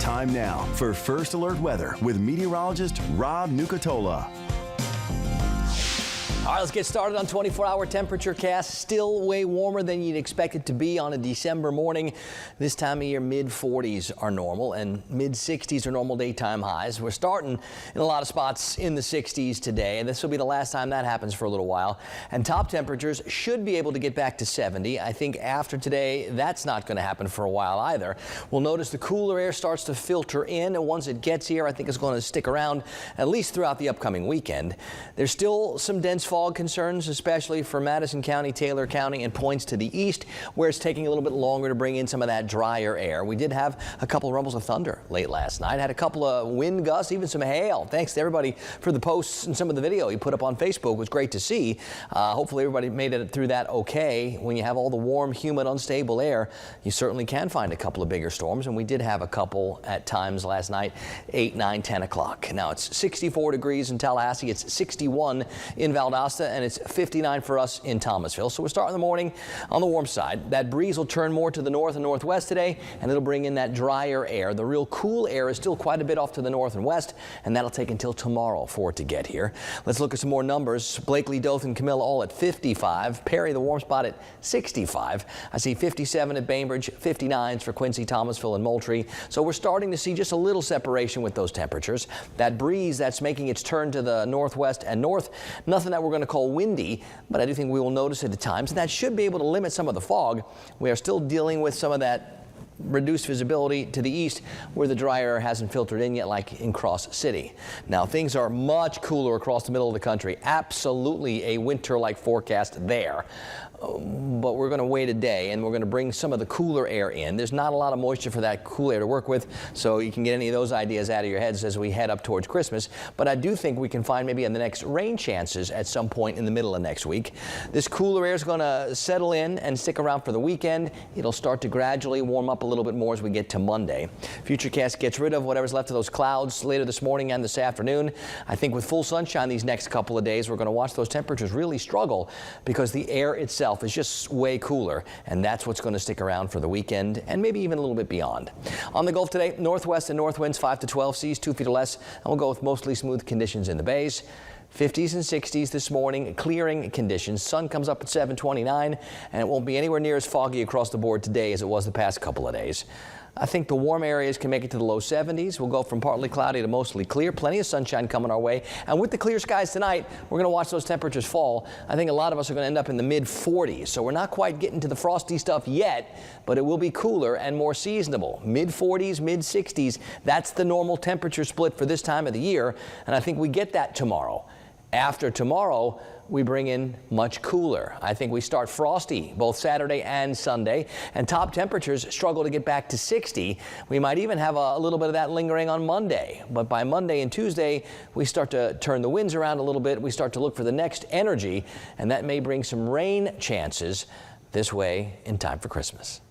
Time now for First Alert Weather with meteorologist Rob Nucatola. All right, let's get started on 24-hour temperature cast. Still way warmer than you'd expect it to be on a December morning. This time of year, mid-40s are normal and mid-60s are normal daytime highs. We're starting in a lot of spots in the 60s today, and this will be the last time that happens for a little while. And top temperatures should be able to get back to 70. I think after today, that's not going to happen for a while either. We'll notice the cooler air starts to filter in, and once it gets here, I think it's going to stick around at least throughout the upcoming weekend. There's still some dense fog concerns, especially for Madison County, Taylor County, and points to the east, where it's taking a little bit longer to bring in some of that drier air. We did have a couple of rumbles of thunder late last night, had a couple of wind gusts, even some hail. Thanks to everybody for the posts and some of the video you put up on Facebook. It was great to see. Hopefully everybody made it through that okay. When you have all the warm, humid, unstable air, you certainly can find a couple of bigger storms, and we did have a couple at times last night, 8, 9, 10 o'clock. Now it's 64 degrees in Tallahassee, it's 61 in Valdosta, and it's 59 for us in Thomasville. So we're starting the morning on the warm side. That breeze will turn more to the north and northwest today, and it'll bring in that drier air. The real cool air is still quite a bit off to the north and west, and that'll take until tomorrow for it to get here. Let's look at some more numbers. Blakely, Dothan, Camilla all at 55. Perry, the warm spot, at 65. I see 57 at Bainbridge, 59s for Quincy, Thomasville, and Moultrie. So we're starting to see just a little separation with those temperatures. That breeze that's making its turn to the northwest and north, nothing that we're going to call windy, but I do think we will notice it at times, and that should be able to limit some of the fog. We are still dealing with some of that reduced visibility to the east where the dry air hasn't filtered in yet, like in Cross City. Now things are much cooler across the middle of the country. Absolutely a winter-like forecast there. But we're going to wait a day and we're going to bring some of the cooler air in. There's not a lot of moisture for that cool air to work with, so you can get any of those ideas out of your heads as we head up towards Christmas. But I do think we can find maybe in the next rain chances at some point in the middle of next week. This cooler air is going to settle in and stick around for the weekend. It'll start to gradually warm up a little bit more as we get to Monday. Futurecast gets rid of whatever's left of those clouds later this morning and this afternoon. I think with full sunshine these next couple of days, we're going to watch those temperatures really struggle because the air itself is just way cooler, and that's what's going to stick around for the weekend and maybe even a little bit beyond. On the Gulf today, northwest and north winds 5 to 12, seas 2 feet or less, and we'll go with mostly smooth conditions in the bays. 50s and 60s this morning, clearing conditions. Sun comes up at 7:29, and it won't be anywhere near as foggy across the board today as it was the past couple of days. I think the warm areas can make it to the low 70s. We'll go from partly cloudy to mostly clear. Plenty of sunshine coming our way. And with the clear skies tonight, we're going to watch those temperatures fall. I think a lot of us are going to end up in the mid-40s. So we're not quite getting to the frosty stuff yet, but it will be cooler and more seasonable. Mid-40s, mid-60s, that's the normal temperature split for this time of the year. And I think we get that tomorrow. After tomorrow, we bring in much cooler. I think we start frosty both Saturday and Sunday, and top temperatures struggle to get back to 60. We might even have a little bit of that lingering on Monday, but by Monday and Tuesday, we start to turn the winds around a little bit. We start to look for the next energy, and that may bring some rain chances this way in time for Christmas.